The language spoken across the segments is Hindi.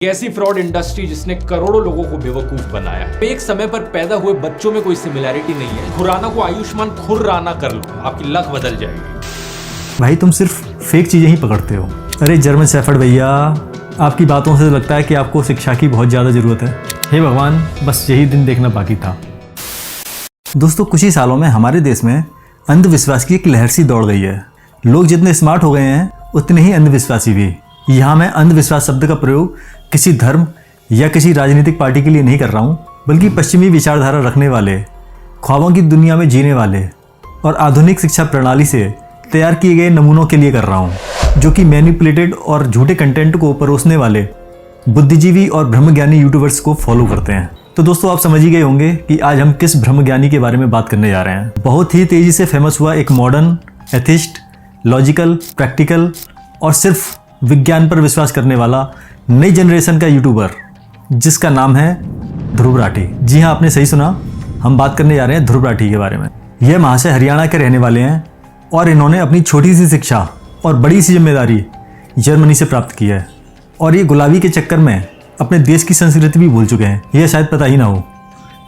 ऐसी फ्रॉड इंडस्ट्री जिसने करोड़ों लोगों को बेवकूफ बनाया है। एक समय पर पैदा हुए बच्चों में कोई सिमिलैरिटी नहीं है। खुराना को आयुष्मान खुर्राना कर लो, आपकी लक बदल जाएगी। भाई तुम सिर्फ फेक चीजें ही पकड़ते हो। अरे जर्मन शेफर्ड भैया, आपकी बातों से लगता है कि आपको शिक्षा की बहुत ज़्यादा ज़रूरत है। हे भगवान, बस यही दिन देखना बाकी था। दोस्तों, कुछ ही सालों में हमारे देश में अंधविश्वास की एक लहर सी दौड़ गई है। लोग जितने स्मार्ट हो गए हैं उतने ही अंधविश्वासी भी। यहाँ मैं अंधविश्वास शब्द का प्रयोग किसी धर्म या किसी राजनीतिक पार्टी के लिए नहीं कर रहा हूँ, बल्कि पश्चिमी विचारधारा रखने वाले, ख्वाबों की दुनिया में जीने वाले और आधुनिक शिक्षा प्रणाली से तैयार किए गए नमूनों के लिए कर रहा हूँ, जो कि मैनिपुलेटेड और झूठे कंटेंट को परोसने वाले बुद्धिजीवी और ब्रह्मज्ञानी यूट्यूबर्स को फॉलो करते हैं। तो दोस्तों, आप समझ ही गए होंगे कि आज हम किस ब्रह्मज्ञानी के बारे में बात करने जा रहे हैं। बहुत ही तेजी से फेमस हुआ एक मॉडर्न, एथिस्ट, लॉजिकल, प्रैक्टिकल और सिर्फ विज्ञान पर विश्वास करने वाला नई जनरेशन का यूट्यूबर, जिसका नाम है ध्रुव राठी। जी हाँ, आपने सही सुना, हम बात करने जा रहे हैं ध्रुव राठी के बारे में। यह महाशय हरियाणा के रहने वाले हैं और इन्होंने अपनी छोटी सी शिक्षा और बड़ी सी जिम्मेदारी जर्मनी से प्राप्त की है। और ये गुलाबी के चक्कर में अपने देश की संस्कृति भी भूल चुके हैं। यह शायद पता ही ना हो,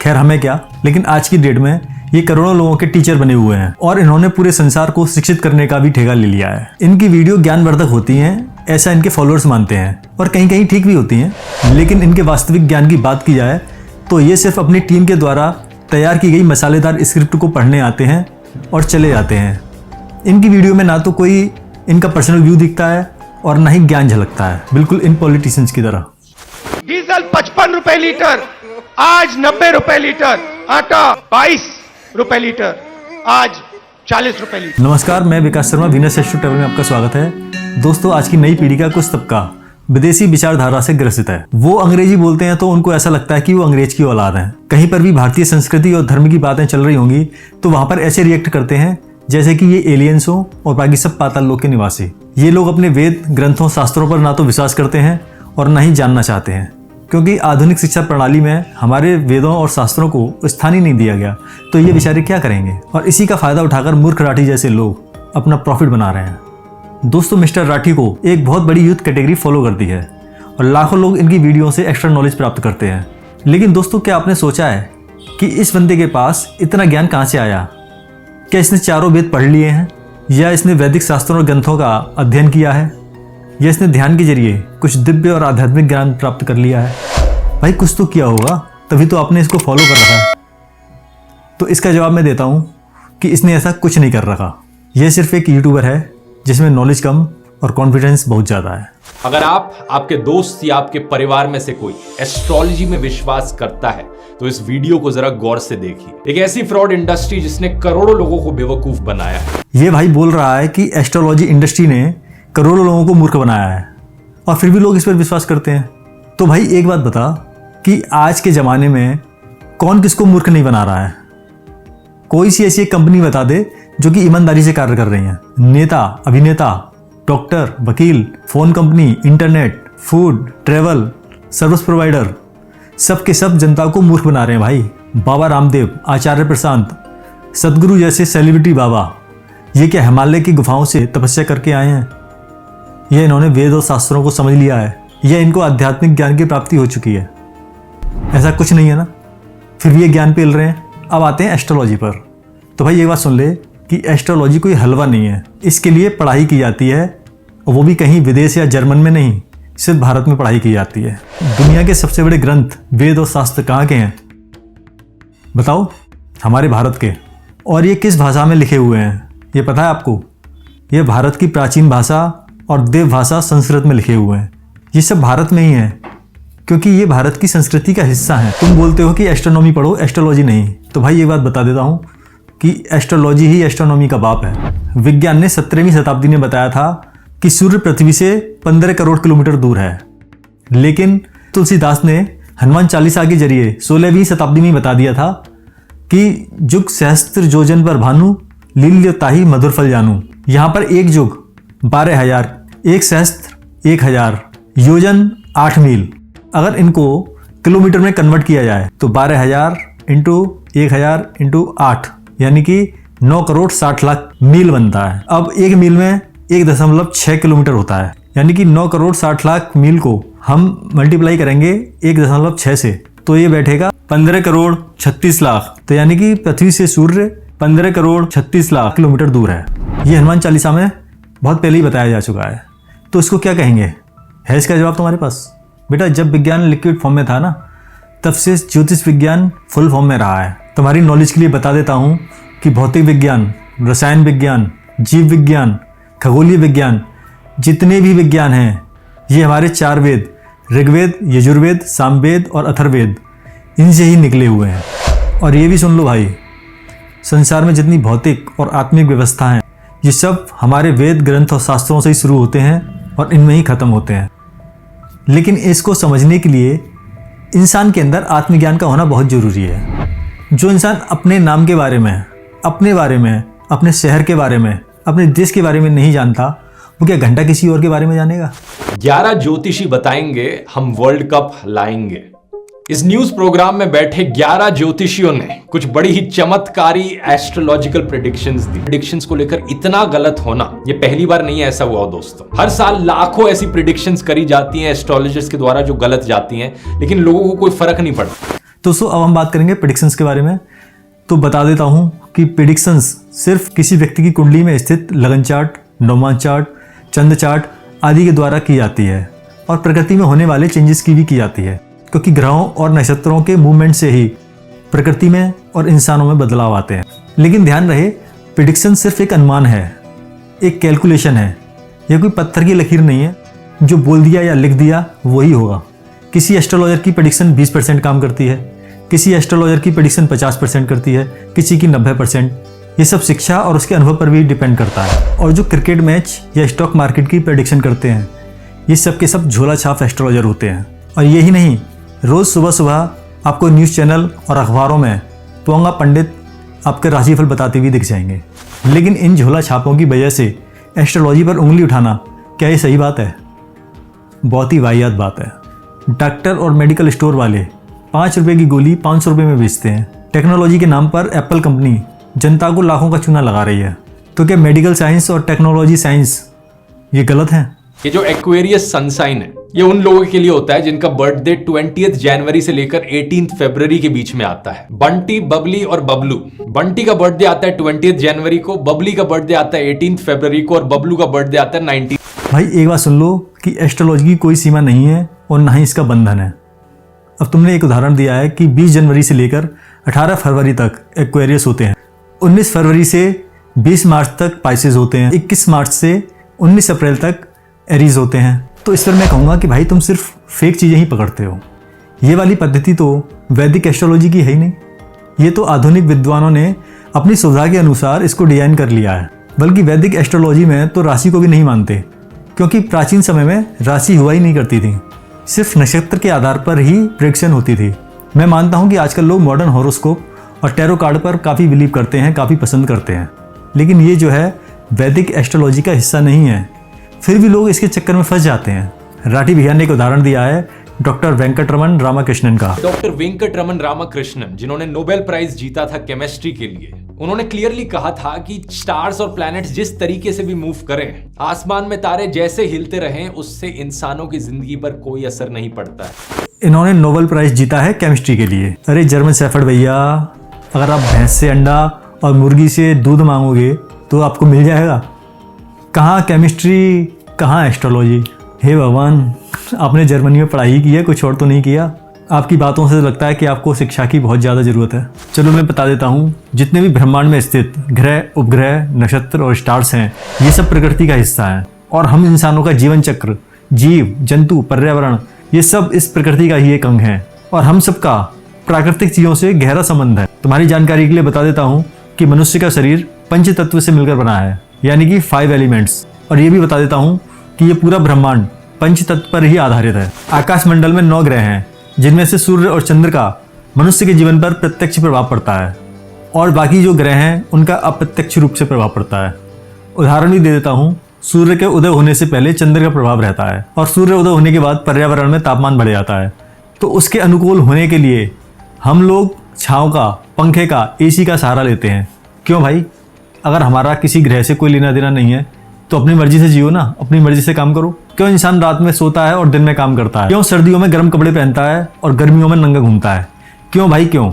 खैर हमें क्या, लेकिन आज की डेट में ये करोड़ों लोगों के टीचर बने हुए हैं और इन्होंने पूरे संसार को शिक्षित करने का भी ठेका ले लिया है। इनकी वीडियो ज्ञानवर्धक होती हैं, ऐसा इनके फॉलोअर्स मानते हैं, और कहीं कहीं ठीक भी होती हैं। लेकिन इनके वास्तविक ज्ञान की बात की जाए तो ये सिर्फ अपनी टीम के द्वारा तैयार की गई मसालेदार स्क्रिप्ट को पढ़ने आते हैं और चले जाते हैं। इनकी वीडियो में ना तो कोई इनका पर्सनल व्यू दिखता है और ना ही ज्ञान झलकता है, बिल्कुल इन पॉलिटिशियंस की तरह। डीजल 55 रुपए लीटर, आज 90 रुपए लीटर। आटा 22 रुपए लीटर, आज 40 रुपए लीटर। नमस्कार, मैं विकास शर्मा, वीनस एस्ट्रो ट्रैवल में आपका स्वागत है। दोस्तों, आज की नई पीढ़ी का कुछ तबका विदेशी विचारधारा से ग्रसित है। वो अंग्रेजी बोलते हैं तो उनको ऐसा लगता है कि वो अंग्रेज की औलाद हैं। कहीं पर भी भारतीय संस्कृति और धर्म की बातें चल रही होंगी तो वहां पर ऐसे रिएक्ट करते हैं जैसे कि ये एलियंस हो और बाकी सब पाताल लोक के निवासी। ये लोग अपने वेद, ग्रंथों, शास्त्रों पर ना तो विश्वास करते हैं और ना ही जानना चाहते हैं, क्योंकि आधुनिक शिक्षा प्रणाली में हमारे वेदों और शास्त्रों को स्थान ही नहीं दिया गया। तो ये बेचारे क्या करेंगे? और इसी का फायदा उठाकर मूर्ख राठी जैसे लोग अपना प्रॉफिट बना रहे हैं। दोस्तों, मिस्टर राठी को एक बहुत बड़ी यूथ कैटेगरी फॉलो करती है और लाखों लोग इनकी वीडियो से एक्स्ट्रा नॉलेज प्राप्त करते हैं। लेकिन दोस्तों, क्या आपने सोचा है कि इस बंदे के पास इतना ज्ञान कहाँ से आया? क्या इसने चारों वेद पढ़ लिए हैं, या इसने वैदिक शास्त्रों और ग्रंथों का अध्ययन किया है, या इसने ध्यान के जरिए कुछ दिव्य और आध्यात्मिक ज्ञान प्राप्त कर लिया है? भाई कुछ तो किया होगा, तभी तो आपने इसको फॉलो कर रखा है। तो इसका जवाब मैं देता हूँ कि इसने ऐसा कुछ नहीं कर रखा। यह सिर्फ एक यूट्यूबर है जिसमें नॉलेज कम और कॉन्फिडेंस बहुत ज़्यादा है। अगर आप, आपके दोस्त या आपके परिवार में से कोई एस्ट्रोलॉजी में विश्वास करता है तो इस वीडियो को जरा गौर से देखिए। एक ऐसी फ्रॉड इंडस्ट्री जिसने करोड़ों लोगों को बेवकूफ बनाया है। ये भाई बोल रहा है कि एस्ट्रोलॉजी इंडस्ट्री ने करोड़ों लोगों को मूर्ख बनाया है और फिर भी लोग इस पर विश्वास करते हैं। तो भाई एक बात बता कि आज के ज़माने में कौन किसको मूर्ख नहीं बना रहा है? कोई सी ऐसी एक कंपनी बता दे जो कि ईमानदारी से कार्य कर रही है। नेता, अभिनेता, डॉक्टर, वकील, phone company, internet, food, travel, service provider, सब के सब जनता को मूर्ख बना रहे हैं भाई। बाबा रामदेव, आचार्य प्रशांत, सदगुरु जैसे सेलिब्रिटी बाबा, ये क्या हिमालय की गुफाओं से तपस्या करके आए हैं? यह इन्होंने वेद और शास्त्रों को समझ लिया है, यह इनको आध्यात्मिक ज्ञान की प्राप्ति हो चुकी है? ऐसा कुछ नहीं है ना, फिर भी ये ज्ञान पेल रहे हैं। अब आते हैं एस्ट्रोलॉजी पर। तो भाई एक बात सुन ले कि एस्ट्रोलॉजी कोई हलवा नहीं है। इसके लिए पढ़ाई की जाती है, और वो भी कहीं विदेश या जर्मन में नहीं, सिर्फ भारत में पढ़ाई की जाती है। दुनिया के सबसे बड़े ग्रंथ, वेद और शास्त्र कहाँ के हैं बताओ? हमारे भारत के। और ये किस भाषा में लिखे हुए हैं ये पता है आपको? ये भारत की प्राचीन भाषा और देव भाषा संस्कृत में लिखे हुए हैं। ये सब भारत में ही है, क्योंकि ये भारत की संस्कृति का हिस्सा है। तुम बोलते हो कि एस्ट्रोनॉमी पढ़ो, एस्ट्रोलॉजी नहीं। तो भाई ये बात बता देता हूँ कि एस्ट्रोलॉजी ही एस्ट्रोनॉमी का बाप है। विज्ञान ने 17वीं शताब्दी में बताया था कि सूर्य पृथ्वी से 15 करोड़ किलोमीटर दूर है, लेकिन तुलसीदास ने हनुमान चालीसा के जरिए 16वीं शताब्दी में बता दिया था कि जुग सहस्त्र योजन पर भानु, लील्य ताहि मधुर फल जानू। यहाँ पर एक जुग 12,000, एक सहस्त्र 1,000, योजन 8 मील। अगर इनको किलोमीटर में कन्वर्ट किया जाए तो 12,000 इंटू 1,000 इंटू 8 यानी कि 9 करोड़ 60 लाख मील बनता है। अब एक मील में 1.6 किलोमीटर होता है। यानी कि 9 करोड़ 60 लाख मील को हम मल्टीप्लाई करेंगे 1.6 से, तो ये बैठेगा 15 करोड़ 36 लाख। तो यानी कि पृथ्वी से सूर्य 15 करोड़ 36 लाख किलोमीटर दूर है। ये हनुमान चालीसा में बहुत पहले ही बताया जा चुका है। तो इसको क्या कहेंगे? है इसका जवाब तुम्हारे पास? बेटा, जब विज्ञान लिक्विड फॉर्म में था ना, तब से ज्योतिष विज्ञान फुल फॉर्म में रहा है। तुम्हारी नॉलेज के लिए बता देता हूँ कि भौतिक विज्ञान, रसायन विज्ञान, जीव विज्ञान, खगोलीय विज्ञान, जितने भी विज्ञान हैं, ये हमारे 4 वेद, ऋग्वेद, यजुर्वेद, सामवेद और अथर्ववेद, इनसे ही निकले हुए हैं। और ये भी सुन लो भाई, संसार में जितनी भौतिक और आत्मिक व्यवस्था हैं, ये सब हमारे वेद, ग्रंथ और शास्त्रों से ही शुरू होते हैं और इनमें ही खत्म होते हैं। लेकिन इसको समझने के लिए इंसान के अंदर आत्मज्ञान का होना बहुत ज़रूरी है। जो इंसान अपने नाम के बारे में, अपने बारे में, अपने शहर के बारे में, अपने देश के बारे में नहीं जानता, वो क्या घंटा किसी और के बारे में जानेगा? 11 ज्योतिषी बताएंगे हम वर्ल्ड कप लाएंगे। इस न्यूज प्रोग्राम में बैठे 11 ज्योतिषियों ने कुछ बड़ी ही चमत्कारी एस्ट्रोलॉजिकल प्रेडिक्शंस दी। प्रेडिक्शंस को लेकर इतना गलत होना ये पहली बार नहीं है, ऐसा हुआ दोस्तों। हर साल लाखों ऐसी प्रेडिक्शंस करी जाती हैं एस्ट्रोलॉजर्स के द्वारा जो गलत जाती हैं, लेकिन लोगों को कोई फर्क नहीं पड़ता। दोस्तों, अब हम बात करेंगे प्रेडिक्शंस के बारे में। तो बता देता हूं कि प्रेडिक्शंस सिर्फ किसी व्यक्ति की कुंडली में स्थित लगन चार्ट, नवमान चार्ट, चंद्र चार्ट आदि के द्वारा की जाती है और प्रकृति में होने वाले चेंजेस की भी की जाती है, क्योंकि ग्रहों और नक्षत्रों के मूवमेंट से ही प्रकृति में और इंसानों में बदलाव आते हैं। लेकिन ध्यान रहे, प्रेडिक्शन सिर्फ एक अनुमान है, एक कैलकुलेशन है। यह कोई पत्थर की लकीर नहीं है, जो बोल दिया या लिख दिया वही होगा। किसी एस्ट्रोलॉजर की प्रेडिक्शन 20% काम करती है, किसी एस्ट्रोलॉजर की प्रेडिक्शन 50% करती है, किसी की 90%। ये सब शिक्षा और उसके अनुभव पर भी डिपेंड करता है। और जो क्रिकेट मैच या स्टॉक मार्केट की प्रेडिक्शन करते हैं, ये सब के सब झोला छाप एस्ट्रोलॉजर होते हैं। और यही नहीं, रोज़ सुबह सुबह आपको न्यूज़ चैनल और अखबारों में पोंगा पंडित आपके राशिफल बताते हुए दिख जाएंगे। लेकिन इन झोला छापों की वजह से एस्ट्रोलॉजी पर उंगली उठाना, क्या ये सही बात है? बहुत ही वाहियात बात है। डॉक्टर और मेडिकल स्टोर वाले 5 रुपये की गोली 500 रुपये में बेचते हैं। टेक्नोलॉजी के नाम पर एप्पल कंपनी जनता को लाखों का चूना लगा रही है। तो क्या मेडिकल साइंस और टेक्नोलॉजी साइंस ये गलत है? ये जो एक्वेरियस सनसाइन है, ये उन लोगों के लिए होता है जिनका बर्थडे 20 जनवरी से लेकर 18 फरवरी के बीच में आता है। बंटी, बबली और बबलू। बंटी का बर्थडे आता है 20 जनवरी को, बबली का बर्थडे आता है 18 फरवरी को और बबलू का बर्थडे आता है 19। भाई एक बात सुन लो कि एस्ट्रोलॉजी की कोई सीमा नहीं है और ना ही इसका बंधन है। अब तुमने एक उदाहरण दिया है कि 20 जनवरी से लेकर 18 फरवरी तक एक्वेरियस होते हैं, 19 फरवरी से 20 मार्च तक पाइसेस होते हैं, 21 मार्च से 19 अप्रैल तक एरीज होते हैं। तो इस पर मैं कहूँगा कि भाई तुम सिर्फ फेक चीज़ें ही पकड़ते हो। ये वाली पद्धति तो वैदिक एस्ट्रोलॉजी की है ही नहीं। ये तो आधुनिक विद्वानों ने अपनी सुविधा के अनुसार इसको डिजाइन कर लिया है। बल्कि वैदिक एस्ट्रोलॉजी में तो राशि को भी नहीं मानते, क्योंकि प्राचीन समय में राशि हुआ ही नहीं करती थी, सिर्फ नक्षत्र के आधार पर ही प्रेडिक्शन होती थी। मैं मानता हूँ कि आजकल लोग मॉडर्न हॉरोस्कोप और टैरो कार्ड पर काफ़ी बिलीव करते हैं, काफ़ी पसंद करते हैं, लेकिन ये जो है वैदिक एस्ट्रोलॉजी का हिस्सा नहीं है। फिर भी लोग इसके चक्कर में फंस जाते हैं। राठी भैया ने एक उदाहरण दिया है डॉक्टर वेंकटरमन रामाकृष्णन का। डॉक्टर वेंकटरमन रामाकृष्णन, जिन्होंने नोबेल प्राइज जीता था केमिस्ट्री के लिए, उन्होंने क्लियरली कहा था कि स्टार्स और प्लैनेट्स जिस तरीके से भी मूव करें, आसमान में तारे जैसे हिलते रहें, उससे इंसानों की जिंदगी पर कोई असर नहीं पड़ता है। इन्होंने नोबेल प्राइज जीता है केमिस्ट्री के लिए। अरे जर्मन शेफर्ड भैया, अगर आप भैंस से अंडा और मुर्गी से दूध मांगोगे तो आपको मिल जाएगा। कहाँ केमिस्ट्री, कहाँ एस्ट्रोलॉजी? हे भगवान, आपने जर्मनी में पढ़ाई की है, कुछ और तो नहीं किया। आपकी बातों से लगता है कि आपको शिक्षा की बहुत ज़्यादा ज़रूरत है। चलो मैं बता देता हूँ, जितने भी ब्रह्मांड में स्थित ग्रह, उपग्रह, नक्षत्र और स्टार्स हैं, ये सब प्रकृति का हिस्सा हैं। और हम इंसानों का जीवन चक्र, जीव जंतु, पर्यावरण, ये सब इस प्रकृति का ही एक अंग है। और हम सबका प्राकृतिक चीज़ों से गहरा संबंध है। तुम्हारी जानकारी के लिए बता देता हूँ कि मनुष्य का शरीर पंच तत्व से मिलकर बना है, यानी कि 5 एलिमेंट्स। और ये भी बता देता हूँ कि ये पूरा ब्रह्मांड पंच तत्व पर ही आधारित है। आकाश मंडल में 9 ग्रह हैं, जिनमें से सूर्य और चंद्र का मनुष्य के जीवन पर प्रत्यक्ष प्रभाव पड़ता है, और बाकी जो ग्रह हैं उनका अप्रत्यक्ष रूप से प्रभाव पड़ता है। उदाहरण भी दे देता हूँ, सूर्य के उदय होने से पहले चंद्र का प्रभाव रहता है, और सूर्य उदय होने के बाद पर्यावरण में तापमान बढ़ जाता है। तो उसके अनुकूल होने के लिए हम लोग छाँव का, पंखे का, AC का सहारा लेते हैं। क्यों भाई? अगर हमारा किसी ग्रह से कोई लेना देना नहीं है तो अपनी मर्जी से जियो ना, अपनी मर्जी से काम करो। क्यों इंसान रात में सोता है और दिन में काम करता है? क्यों सर्दियों में गर्म कपड़े पहनता है और गर्मियों में नंगा घूमता है? क्यों भाई क्यों?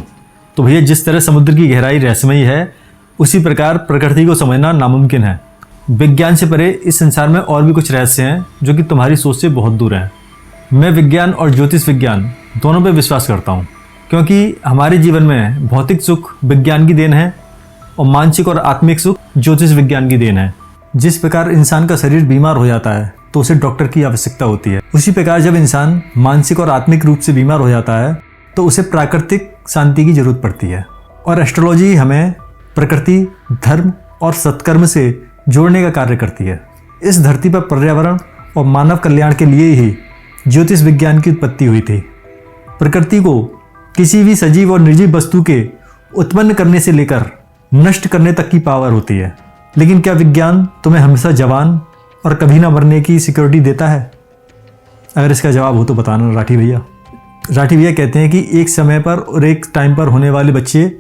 तो भैया जिस तरह समुद्र की गहराई रहस्यमयी है, उसी प्रकार प्रकृति को समझना नामुमकिन है। विज्ञान से परे इस संसार में और भी कुछ रहस्य हैं जो कि तुम्हारी सोच से बहुत दूर हैं। मैं विज्ञान और ज्योतिष विज्ञान दोनों पर विश्वास करता हूँ, क्योंकि हमारे जीवन में भौतिक सुख विज्ञान की देन है और मानसिक और आत्मिक सुख ज्योतिष विज्ञान की देन है। जिस प्रकार इंसान का शरीर बीमार हो जाता है तो उसे डॉक्टर की आवश्यकता होती है, उसी प्रकार जब इंसान मानसिक और आत्मिक रूप से बीमार हो जाता है तो उसे प्राकृतिक शांति की जरूरत पड़ती है। और एस्ट्रोलॉजी हमें प्रकृति, धर्म और सत्कर्म से जोड़ने का कार्य करती है। इस धरती पर पर्यावरण और मानव कल्याण के लिए ही ज्योतिष विज्ञान की उत्पत्ति हुई थी। प्रकृति को किसी भी सजीव और निर्जीव वस्तु के उत्पन्न करने से लेकर नष्ट करने तक की पावर होती है। लेकिन क्या विज्ञान तुम्हें हमेशा जवान और कभी ना मरने की सिक्योरिटी देता है? अगर इसका जवाब हो तो बताना राठी भैया। राठी भैया कहते हैं कि एक समय पर और एक टाइम पर होने वाले बच्चे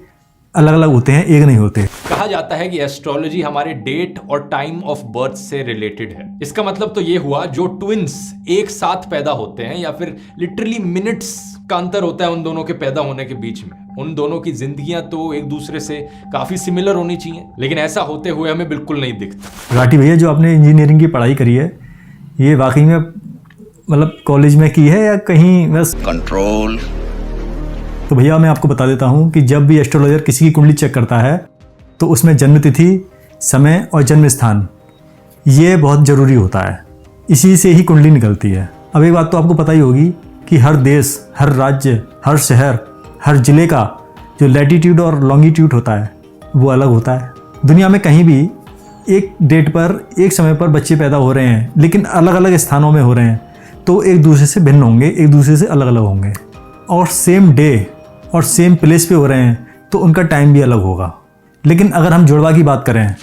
अलग अलग होते हैं, एक नहीं होते। कहा जाता है कि एस्ट्रोलॉजी हमारे डेट और टाइम ऑफ बर्थ से रिलेटेड है। इसका मतलब तो ये हुआ जो ट्विंस एक साथ पैदा होते हैं या फिर लिटरली मिनट्स का अंतर होता है उन दोनों के पैदा होने के बीच में, उन दोनों की जिंदगियां तो एक दूसरे से काफी सिमिलर होनी चाहिए, लेकिन ऐसा होते हुए हमें बिल्कुल नहीं दिखता। राठी भैया जो आपने इंजीनियरिंग की पढ़ाई करी है, ये वाकई में मतलब कॉलेज में की है या कहीं बस कंट्रोल? तो भैया मैं आपको बता देता हूँ कि जब भी एस्ट्रोलॉजर किसी की कुंडली चेक करता है तो उसमें जन्म तिथि, समय और जन्म स्थान ये बहुत ज़रूरी होता है। इसी से ही कुंडली निकलती है। अब एक बात तो आपको पता ही होगी कि हर देश, हर राज्य, हर शहर, हर ज़िले का जो लैटिट्यूड और लॉन्गिट्यूड होता है वो अलग होता है। दुनिया में कहीं भी एक डेट पर, एक समय पर बच्चे पैदा हो रहे हैं, लेकिन अलग अलग स्थानों में हो रहे हैं, तो एक दूसरे से भिन्न होंगे, एक दूसरे से अलग अलग होंगे। और सेम डे और सेम प्लेस पे हो रहे हैं तो उनका टाइम भी अलग होगा। लेकिन अगर हम जुड़वा की बात करें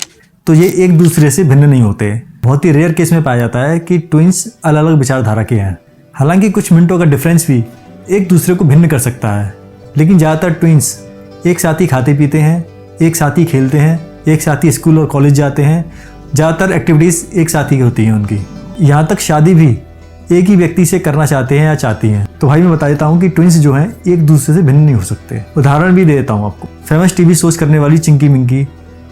तो ये एक दूसरे से भिन्न नहीं होते। बहुत ही रेयर केस में पाया जाता है कि ट्विंस अलग अलग विचारधारा के हैं। हालांकि कुछ मिनटों का डिफरेंस भी एक दूसरे को भिन्न कर सकता है, लेकिन ज़्यादातर ट्विंस एक साथ ही खाते पीते हैं, एक साथ ही खेलते हैं, एक साथ ही स्कूल और कॉलेज जाते हैं। ज़्यादातर एक्टिविटीज़ एक साथ ही होती हैं उनकी। यहाँ तक शादी भी एक ही व्यक्ति से करना चाहते हैं या चाहती हैं। तो भाई मैं बता देता हूँ कि ट्विंस जो हैं एक दूसरे से भिन्न नहीं हो सकते। उदाहरण भी दे देता हूँ आपको। फेमस टीवी शोज करने वाली चिंकी मिंकी,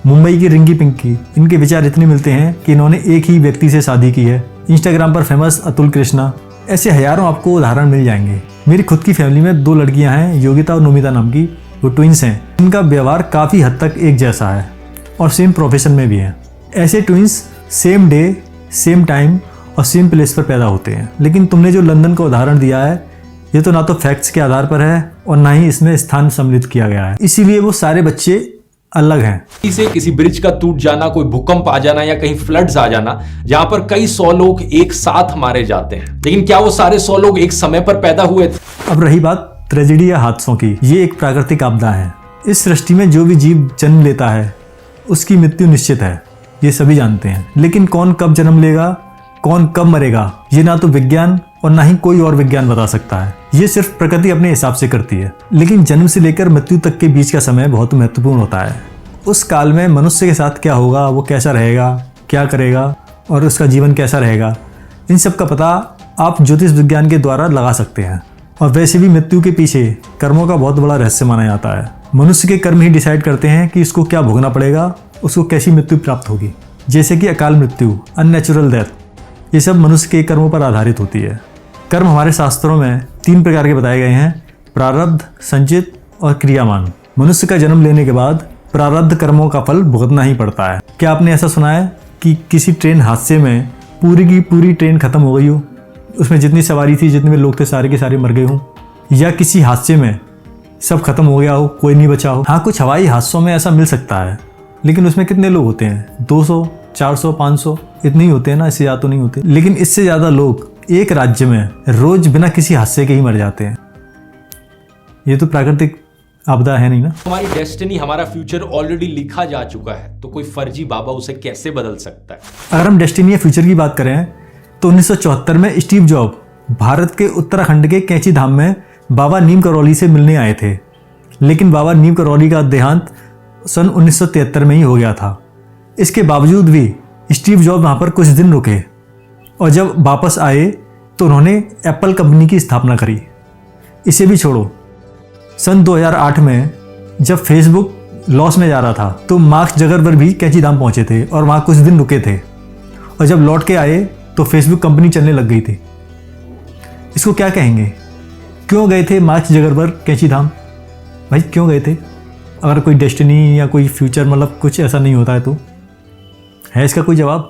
मुंबई की रिंकी पिंकी, इनके विचार इतने मिलते हैं कि इन्होंने एक ही व्यक्ति से शादी की है। इंस्टाग्राम पर फेमस अतुल कृष्णा, ऐसे हजारों आपको उदाहरण मिल जाएंगे। मेरी खुद की फैमिली में 2 लड़कियां हैं, योगिता और नोमिता नाम की, वो ट्विंस हैं। इनका व्यवहार काफ़ी हद तक एक जैसा है और सेम प्रोफेशन में भी हैं। ऐसे twins same day, same time और सेम प्लेस पर पैदा होते हैं। लेकिन तुमने जो लंदन का उदाहरण दिया है, ये तो ना तो फैक्ट्स के आधार पर है और ना ही इसमें स्थान सम्मिलित किया गया है, इसीलिए वो सारे बच्चे अलग हैं। इसे किसी ब्रिज का टूट जाना, कोई भूकंप आ जाना या कहीं फ्लड्स आ जाना जहां पर कई 100 लोग एक साथ मारे जाते हैं, लेकिन क्या वो सारे 100 लोग एक समय पर पैदा हुए थे? अब रही बात ट्रेजेडी या हादसों की, ये एक प्राकृतिक आपदा है। इस सृष्टि में जो भी जीव जन्म लेता है उसकी मृत्यु निश्चित है, ये सभी जानते हैं। लेकिन कौन कब जन्म लेगा, कौन कब मरेगा, ये ना तो विज्ञान और ना ही कोई और विज्ञान बता सकता है। ये सिर्फ प्रकृति अपने हिसाब से करती है। लेकिन जन्म से लेकर मृत्यु तक के बीच का समय बहुत महत्वपूर्ण होता है। उस काल में मनुष्य के साथ क्या होगा, वो कैसा रहेगा, क्या करेगा और उसका जीवन कैसा रहेगा, इन सब का पता आप ज्योतिष विज्ञान के द्वारा लगा सकते हैं। और वैसे भी मृत्यु के पीछे कर्मों का बहुत बड़ा रहस्य माना जाता है। मनुष्य के कर्म ही डिसाइड करते हैं कि उसको क्या भोगना पड़ेगा, उसको कैसी मृत्यु प्राप्त होगी। जैसे कि अकाल मृत्यु, अननेचुरल डेथ, ये सब मनुष्य के कर्मों पर आधारित होती है। कर्म हमारे शास्त्रों में 3 प्रकार के बताए गए हैं: प्रारब्ध, संचित और क्रियामान। मनुष्य का जन्म लेने के बाद प्रारब्ध कर्मों का फल भुगतना ही पड़ता है। क्या आपने ऐसा सुना है कि किसी ट्रेन हादसे में पूरी की पूरी ट्रेन खत्म हो गई हो, उसमें जितनी सवारी थी, जितने भी लोग थे, सारे के सारे मर गए हों? या किसी हादसे में सब खत्म हो गया हो, कोई नहीं बचा हो? हाँ, कुछ हवाई हादसों में ऐसा मिल सकता है, लेकिन उसमें कितने लोग होते हैं? 200, 400, 500 इतने ही होते हैं ना, इससे ज़्यादा तो नहीं होते। लेकिन इससे ज़्यादा लोग एक राज्य में रोज बिना किसी हादसे के ही मर जाते हैं। ये तो प्राकृतिक आपदा है नहीं ना। हमारी डेस्टिनी, हमारा फ्यूचर ऑलरेडी लिखा जा चुका है, तो कोई फर्जी बाबा उसे कैसे बदल सकता है? अगर हम डेस्टिनी या फ्यूचर की बात करें तो 1974 में स्टीव जॉब भारत के उत्तराखंड के कैंची धाम में बाबा नीम करौली से मिलने आए थे। लेकिन बाबा नीम करौली का देहांत सन 1973 में ही हो गया था। इसके बावजूद भी स्टीव जॉब वहाँ पर कुछ दिन रुके और जब वापस आए तो उन्होंने एप्पल कंपनी की स्थापना करी। इसे भी छोड़ो, सन 2008 में जब फेसबुक लॉस में जा रहा था तो मार्क जकरबर्ग भी कैंचीधाम पहुंचे थे और वहाँ कुछ दिन रुके थे, और जब लौट के आए तो फेसबुक कंपनी चलने लग गई थी। इसको क्या कहेंगे? क्यों गए थे मार्क जकरबर्ग कैंचीधाम? भाई क्यों गए थे? अगर कोई डेस्टिनी या कोई फ्यूचर मतलब कुछ ऐसा नहीं होता है तो है इसका कोई जवाब?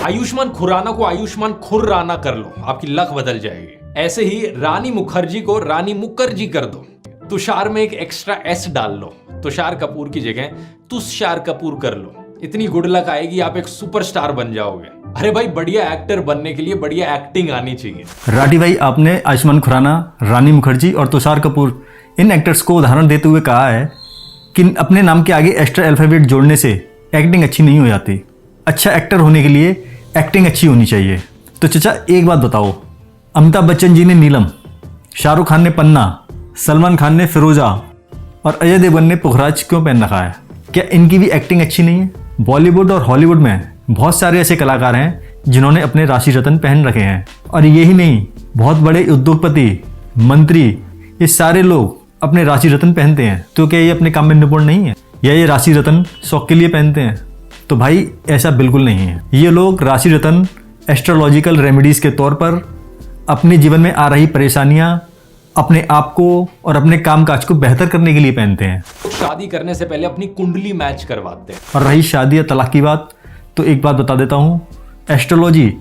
आयुष्मान खुराना को आयुष्मान खुर्राना कर लो, आपकी लक बदल जाएगी। ऐसे ही रानी मुखर्जी को रानी मुखर्जी कर दो। तुषार में एक एक्स्ट्रा एस डाल लो, तुषार कपूर की जगह तुषार कपूर कर लो। इतनी गुड लक आएगी, आप एक सुपरस्टार बन जाओगे। अरे भाई, बढ़िया एक्टर बनने के लिए बढ़िया एक्टिंग आनी चाहिए। राठी भाई, आपने आयुष्मान खुराना, रानी मुखर्जी और तुषार कपूर इन एक्टर्स को उदाहरण देते हुए कहा है कि अपने नाम के आगे एक्स्ट्रा अल्फाबेट जोड़ने से एक्टिंग अच्छी नहीं हो जाती। अच्छा एक्टर होने के लिए एक्टिंग अच्छी होनी चाहिए। तो चाचा एक बात बताओ, अमिताभ बच्चन जी ने नीलम, शाहरुख खान ने पन्ना, सलमान खान ने फिरोजा और अजय देवगन ने पुखराज क्यों पहन रखा है? क्या इनकी भी एक्टिंग अच्छी नहीं है? बॉलीवुड और हॉलीवुड में बहुत सारे ऐसे कलाकार हैं जिन्होंने अपने राशि रत्न पहन रखे हैं। और यही नहीं, बहुत बड़े उद्योगपति, मंत्री, ये सारे लोग अपने राशि रत्न पहनते हैं। तो क्या ये अपने काम में निपुण नहीं है, या ये राशि रत्न शौक के लिए पहनते हैं? तो भाई ऐसा बिल्कुल नहीं है। ये लोग राशि रत्न एस्ट्रोलॉजिकल रेमेडीज के तौर पर अपने जीवन में आ रही परेशानियां, अपने आप को और अपने कामकाज को बेहतर करने के लिए पहनते हैं। तो शादी करने से पहले अपनी कुंडली मैच करवाते हैं। और रही शादी या तलाक की बात, तो एक बात बता देता हूँ, एस्ट्रोलॉजी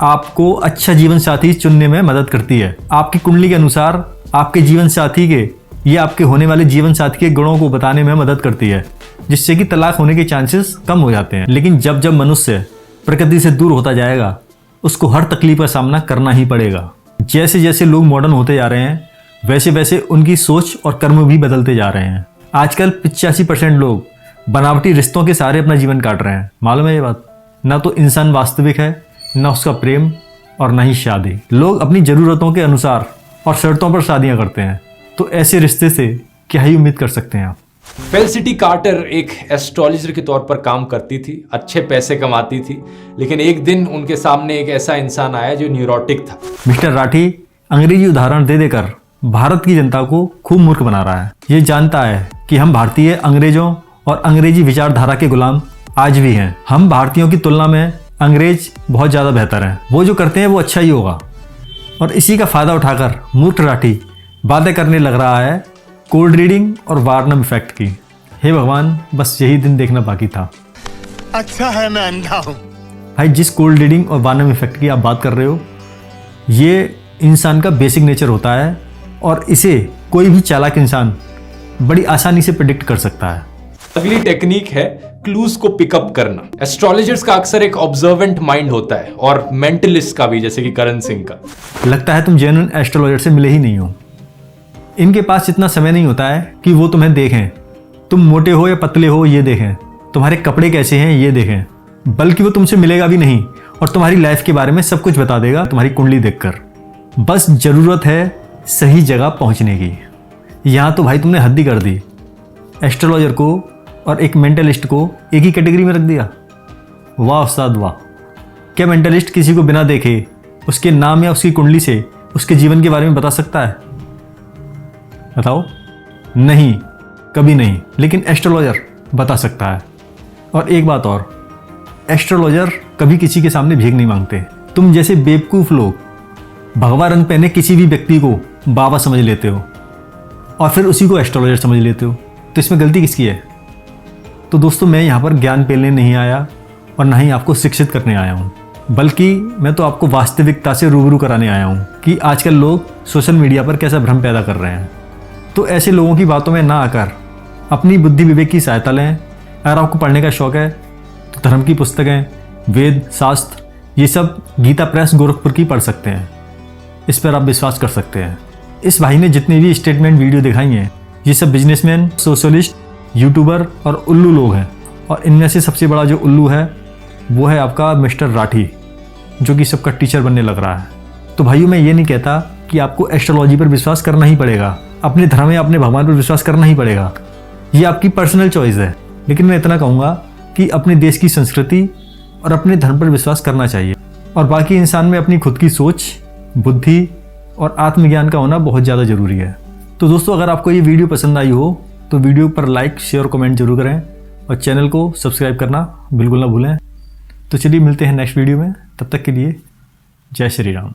आपको अच्छा जीवन साथी चुनने में मदद करती है। आपकी कुंडली के अनुसार आपके जीवन साथी के या आपके होने वाले जीवन साथी के गुणों को बताने में मदद करती है, जिससे कि तलाक होने के चांसेस कम हो जाते हैं। लेकिन जब जब मनुष्य प्रकृति से दूर होता जाएगा, उसको हर तकलीफ का सामना करना ही पड़ेगा। जैसे जैसे लोग मॉडर्न होते जा रहे हैं, वैसे वैसे उनकी सोच और कर्म भी बदलते जा रहे हैं। आजकल 85% लोग बनावटी रिश्तों के सहारे अपना जीवन काट रहे हैं। मालूम है ये बात? ना तो इंसान वास्तविक है, ना उसका प्रेम, और ना ही शादी। लोग अपनी ज़रूरतों के अनुसार और शर्तों पर शादियां करते हैं। तो ऐसे रिश्ते से क्या ही उम्मीद कर सकते हैं आप? फेलिसिटी कार्टर एक एस्ट्रोलॉजर के तौर पर काम करती थी, अच्छे पैसे कमाती थी, लेकिन एक दिन उनके सामने एक ऐसा इंसान आया जो न्यूरोटिक था। मिस्टर राठी अंग्रेजी उदाहरण दे देकर भारत की जनता को खूब मूर्ख बना रहा है। ये जानता है कि हम भारतीय अंग्रेजों और अंग्रेजी विचारधारा के गुलाम आज भी हैं। हम भारतीयों की तुलना में अंग्रेज बहुत ज़्यादा बेहतर हैं। वो जो करते हैं वो अच्छा ही होगा। और इसी का फ़ायदा उठाकर मूर्ख राठी बातें करने लग रहा है कोल्ड रीडिंग और वार्नम इफेक्ट की। हे भगवान, बस यही दिन देखना बाकी था। अच्छा है मैं अंधा हूं। भाई, जिस कोल्ड रीडिंग और वार्नम इफेक्ट की आप बात कर रहे हो, ये इंसान का बेसिक नेचर होता है और इसे कोई भी चालाक इंसान बड़ी आसानी से प्रेडिक्ट कर सकता है। अगली टेक्निक है क्लूज को पिकअप करना। एस्ट्रोलॉजर्स का अक्सर एक ऑब्जर्वेंट माइंड होता है, और मेंटलिस्ट का भी, जैसे कि करण सिंह का। लगता है तुम जेन्युइन एस्ट्रोलॉजर से मिले ही नहीं हो। इनके पास इतना समय नहीं होता है कि वो तुम्हें देखें, तुम मोटे हो या पतले हो ये देखें, तुम्हारे कपड़े कैसे हैं ये देखें, बल्कि वो तुमसे मिलेगा भी नहीं और तुम्हारी लाइफ के बारे में सब कुछ बता देगा तुम्हारी कुंडली देखकर। बस जरूरत है सही जगह पहुंचने की। यहाँ तो भाई तुमने हद ही कर दी। एस्ट्रोलॉजर को और एक मेंटलिस्ट को एक ही कैटेगरी में रख दिया। वाह उस्ताद वाह! क्या मेंटलिस्ट किसी को बिना देखे उसके नाम या उसकी कुंडली से उसके जीवन के बारे में बता सकता है? बताओ। नहीं, कभी नहीं। लेकिन एस्ट्रोलॉजर बता सकता है। और एक बात और, एस्ट्रोलॉजर कभी किसी के सामने भीख नहीं मांगते। तुम जैसे बेवकूफ़ लोग भगवा रंग पहने किसी भी व्यक्ति को बाबा समझ लेते हो और फिर उसी को एस्ट्रोलॉजर समझ लेते हो। तो इसमें गलती किसकी है? तो दोस्तों, मैं यहाँ पर ज्ञान पेलने नहीं आया और ना ही आपको शिक्षित करने आया हूँ, बल्कि मैं तो आपको वास्तविकता से रूबरू कराने आया हूँ कि आजकल लोग सोशल मीडिया पर कैसा भ्रम पैदा कर रहे हैं। तो ऐसे लोगों की बातों में ना आकर अपनी बुद्धि विवेक की सहायता लें। अगर आपको पढ़ने का शौक़ है तो धर्म की पुस्तकें, वेद, शास्त्र, ये सब गीता प्रेस गोरखपुर की पढ़ सकते हैं। इस पर आप विश्वास कर सकते हैं। इस भाई ने जितनी भी स्टेटमेंट वीडियो दिखाई हैं, ये सब बिजनेसमैन, सोशलिस्ट, यूट्यूबर और उल्लू लोग हैं। और इनमें से सबसे बड़ा जो उल्लू है वो है आपका मिस्टर राठी, जो कि सबका टीचर बनने लग रहा है। तो भाइयों, मैं ये नहीं कहता कि आपको एस्ट्रोलॉजी पर विश्वास करना ही पड़ेगा, अपने धर्म या अपने भगवान पर विश्वास करना ही पड़ेगा। ये आपकी पर्सनल चॉइस है। लेकिन मैं इतना कहूँगा कि अपने देश की संस्कृति और अपने धर्म पर विश्वास करना चाहिए। और बाकी इंसान में अपनी खुद की सोच, बुद्धि और आत्मज्ञान का होना बहुत ज़्यादा ज़रूरी है। तो दोस्तों, अगर आपको ये वीडियो पसंद आई हो तो वीडियो पर लाइक, शेयर, कमेंट जरूर करें और चैनल को सब्सक्राइब करना बिल्कुल ना भूलें। तो चलिए मिलते हैं नेक्स्ट वीडियो में, तब तक के लिए जय श्री राम।